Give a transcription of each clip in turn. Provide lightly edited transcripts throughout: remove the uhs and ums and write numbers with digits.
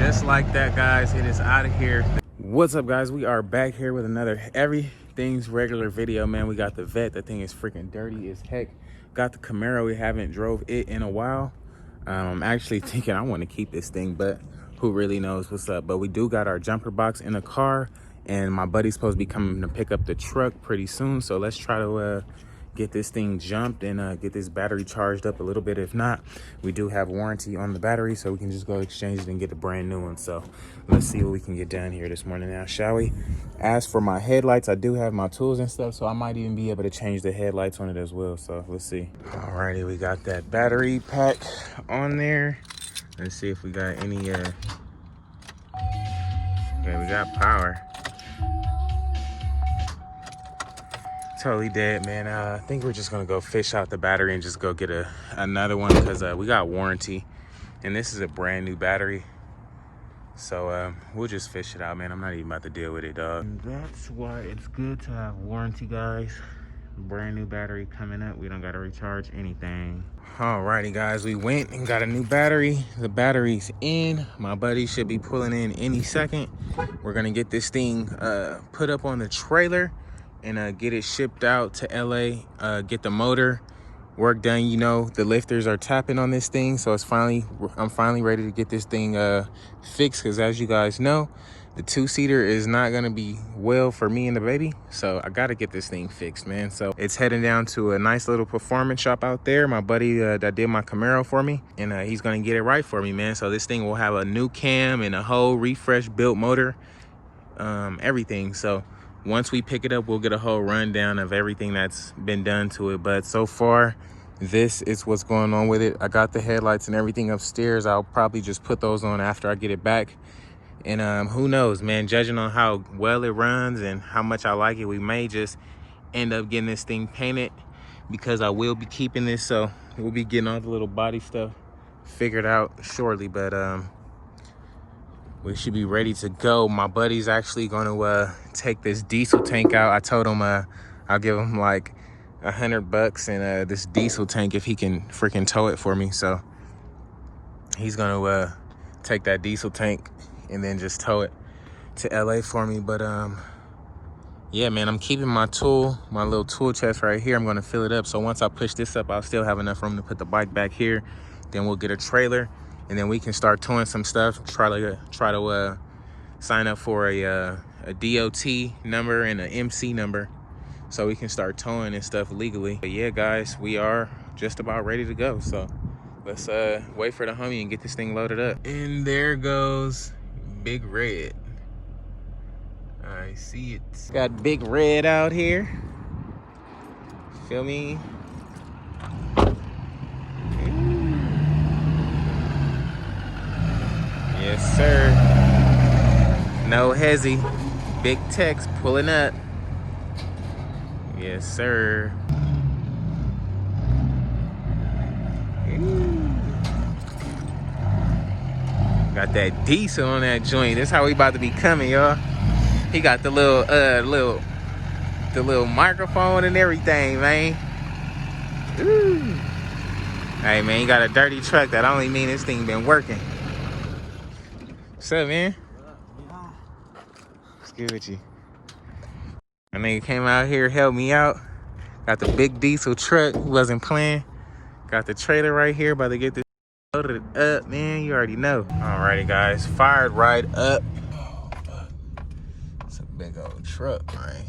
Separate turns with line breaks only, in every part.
just like that, guys, it is out of here. What's up, guys? We are back here with another everything's regular video, man. We got the vet. That thing is freaking dirty as heck. Got the Camaro. We haven't drove it in a while. I'm actually thinking I want to keep this thing, but who really knows what's up. But we do got our jumper box in the car, and my buddy's supposed to be coming to pick up the truck pretty soon. So let's try to get this thing jumped and get this battery charged up a little bit. If not, we do have warranty on the battery, so we can just go exchange it and get a brand new one. So let's see what we can get done here this morning now, shall we? As for my headlights, I do have my tools and stuff, so I might even be able to change the headlights on it as well. So let's see. Alrighty, we got that battery pack on there. Let's see if we got any yeah, we got power. Totally dead, man. I think we're just gonna go fish out the battery and just go get another one, because we got warranty and this is a brand new battery. So we'll just fish it out, man. I'm not even about to deal with it, dog. And that's why it's good to have warranty, guys. Brand new battery coming up. We don't gotta recharge anything. Alrighty, guys, we went and got a new battery. The battery's in. My buddy should be pulling in any second. We're gonna get this thing put up on the trailer and get it shipped out to LA, get the motor work done. You know, the lifters are tapping on this thing, so I'm finally ready to get this thing fixed, because as you guys know, the two-seater is not gonna be well for me and the baby, so I gotta get this thing fixed, man. So it's heading down to a nice little performance shop out there. My buddy that did my Camaro for me, and he's gonna get it right for me, man. So this thing will have a new cam and a whole refresh built motor, everything. So once we pick it up, we'll get a whole rundown of everything that's been done to it. But so far, this is what's going on with it. I got the headlights and everything upstairs. I'll probably just put those on after I get it back. And who knows, man, judging on how well it runs and how much I like it, we may just end up getting this thing painted, because I will be keeping this. So we'll be getting all the little body stuff figured out shortly. But we should be ready to go. My buddy's actually going to take this diesel tank out. I told him I'll give him like $100 and this diesel tank if he can freaking tow it for me. So he's going to take that diesel tank and then just tow it to LA for me. But yeah, man, I'm keeping my little tool chest right here. I'm going to fill it up, so once I push this up, I'll still have enough room to put the bike back here. Then we'll get a trailer, and then we can start towing some stuff. Try to sign up for a DOT number and an MC number, so we can start towing and stuff legally. But yeah, guys, we are just about ready to go. So let's wait for the homie and get this thing loaded up. And there goes Big Red. I see it. Got Big Red out here. Feel me? Yes, sir. No hezzy. Big Tex pulling up. Yes, sir. Got that diesel on that joint. That's how we about to be coming, y'all. He got the little microphone and everything, man. Ooh. Hey, man, you got a dirty truck. That only mean this thing been working. What's up, man? What's good with you? My nigga came out here, helped me out. Got the big diesel truck. Wasn't playing. Got the trailer right here. About to get this loaded up, man. You already know. Alrighty, guys. Fired right up. It's a big old truck, man.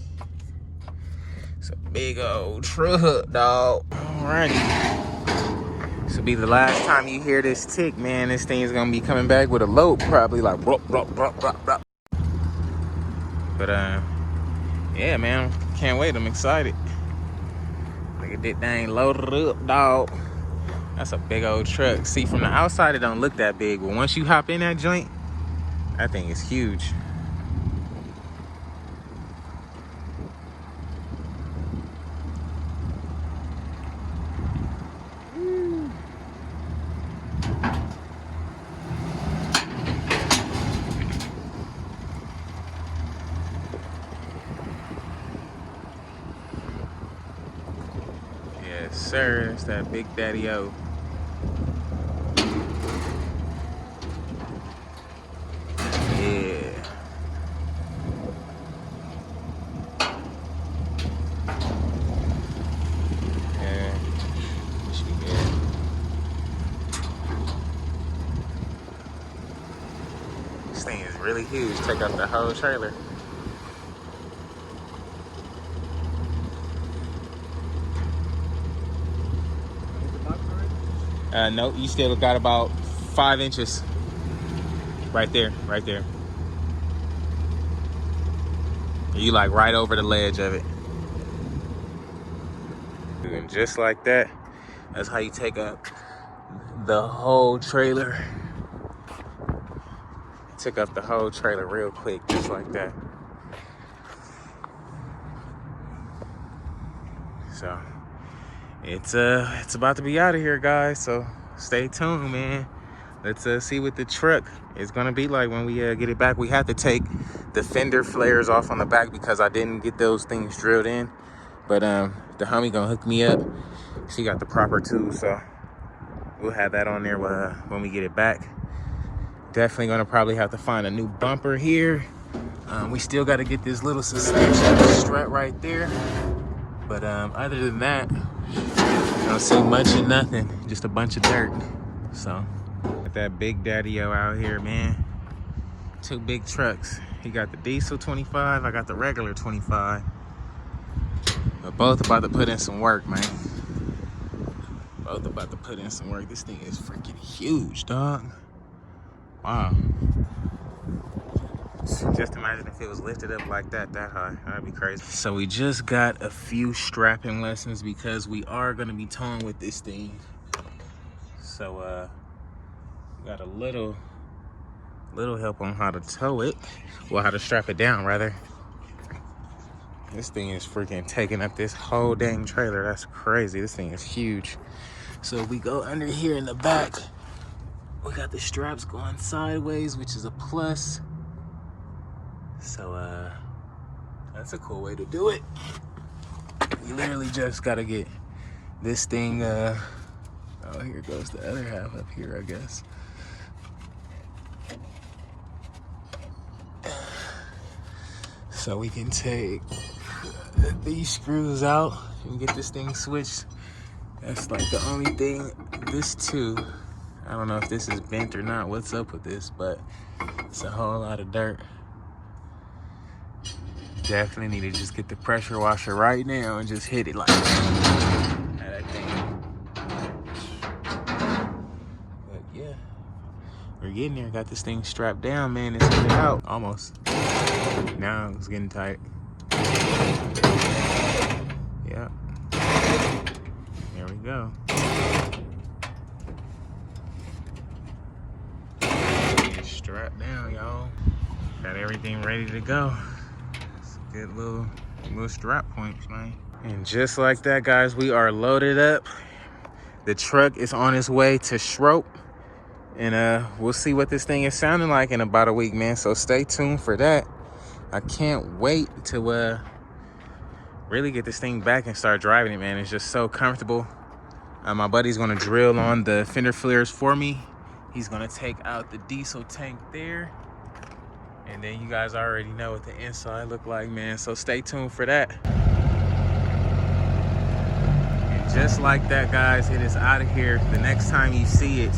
It's a big old truck, dog. Alrighty. This will be the last time you hear this tick, man. This thing is gonna be coming back with a load, probably like brop, brop, brop, brop, brop. But yeah, man, can't wait. I'm excited. Look at that thing loaded up, dog. That's a big old truck. See, from the outside, it don't look that big, but once you hop in that joint, that thing is huge. Yes, sir. It's that Big Daddy-O. This thing is really huge. Take up the whole trailer. No, you still got about 5 inches. Right there, right there. You like right over the ledge of it. And just like that, that's how you take up the whole trailer. Took up the whole trailer real quick, just like that. So it's about to be out of here, guys. So stay tuned, man. Let's see what the truck is gonna be like when we get it back. We have to take the fender flares off on the back because I didn't get those things drilled in. But the homie gonna hook me up. She got the proper tools, so we'll have that on there when we get it back. Definitely gonna probably have to find a new bumper here. We still got to get this little suspension strut right there. But other than that, I don't see much of nothing. Just a bunch of dirt. So got that big daddy-o out here, man. 2 big trucks. He got the diesel 25. I got the regular 25. But both about to put in some work, man. Both about to put in some work. This thing is freaking huge, dog. Wow. Just imagine if it was lifted up like that high. That'd be crazy. So we just got a few strapping lessons because we are gonna be towing with this thing. So got a little help on how to tow it. Well, how to strap it down, rather. This thing is freaking taking up this whole dang trailer. That's crazy. This thing is huge. So if we go under here in the back, we got the straps going sideways, which is a plus. So that's a cool way to do it. You literally just gotta get this thing oh, here goes the other half up here, I guess. So we can take these screws out and get this thing switched. That's like the only thing. This too, I don't know if this is bent or not, what's up with this, but it's a whole lot of dirt. Definitely need to just get the pressure washer right now and just hit it like that thing. But yeah, we're getting there. Got this thing strapped down, man. It's getting out almost. Now it's getting tight. Yep. There we go. Strapped down, y'all. Got everything ready to go. It's a good little strap points, man. And just like that, guys, we are loaded up. The truck is on its way to Schroep. And we'll see what this thing is sounding like in about a week, man. So stay tuned for that. I can't wait to really get this thing back and start driving it, man. It's just so comfortable. My buddy's gonna drill on the fender flares for me. He's gonna take out the diesel tank there. And then you guys already know what the inside look like, man. So stay tuned for that. And just like that, guys, it is out of here. The next time you see it,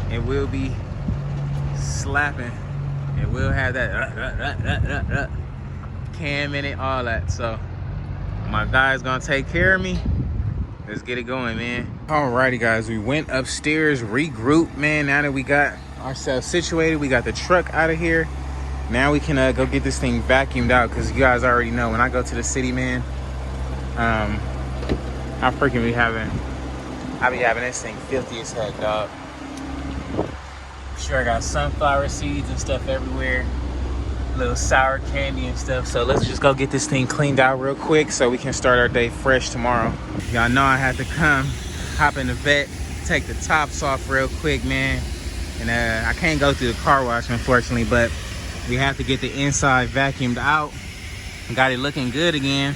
it will be slapping. It will have that cam in it, all that. So my guy's gonna take care of me. Let's get it going, man. Alrighty, guys, we went upstairs, regrouped, man. Now that we got ourselves situated, we got the truck out of here. Now we can go get this thing vacuumed out, because you guys already know when I go to the city, man, I freaking be having this thing filthy as heck, dog. Sure, I got sunflower seeds and stuff everywhere, little sour candy and stuff. So let's just go get this thing cleaned out real quick so we can start our day fresh tomorrow. Y'all know I had to come, hop in the vet, take the tops off real quick, man. And I can't go through the car wash, unfortunately, but we have to get the inside vacuumed out. Got it looking good again.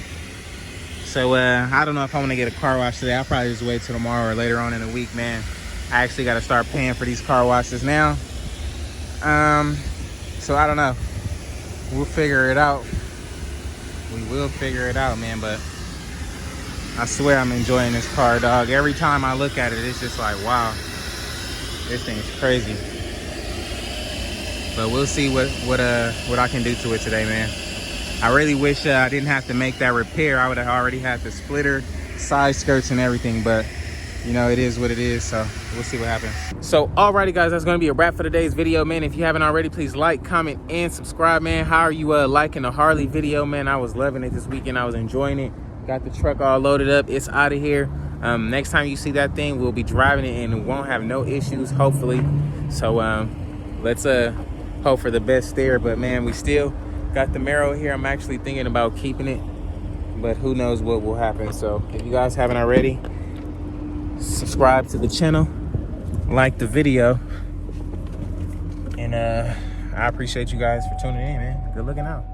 So I don't know if I want to get a car wash today. I'll probably just wait till tomorrow or later on in the week, man. I actually got to start paying for these car washes now. So I don't know. We'll figure it out. We will figure it out, man. But I swear I'm enjoying this car, dog. Every time I look at it, it's just like, wow. This thing is crazy. But we'll see what I can do to it today, man. I really wish I didn't have to make that repair. I would have already had the splitter, side skirts, and everything. But you know, it is what it is, so we'll see what happens. So alrighty guys, that's gonna be a wrap for today's video, man. If you haven't already, please like, comment, and subscribe, man. How are you liking the Harley video, man? I was loving it this weekend. I was enjoying it. Got the truck all loaded up. It's out of here. Next time you see that thing, we'll be driving it and it won't have no issues, hopefully. So let's hope for the best there. But man, we still got the Mero here. I'm actually thinking about keeping it, but who knows what will happen. So if you guys haven't already, subscribe to the channel, like the video, and I appreciate you guys for tuning in, man. Good looking out.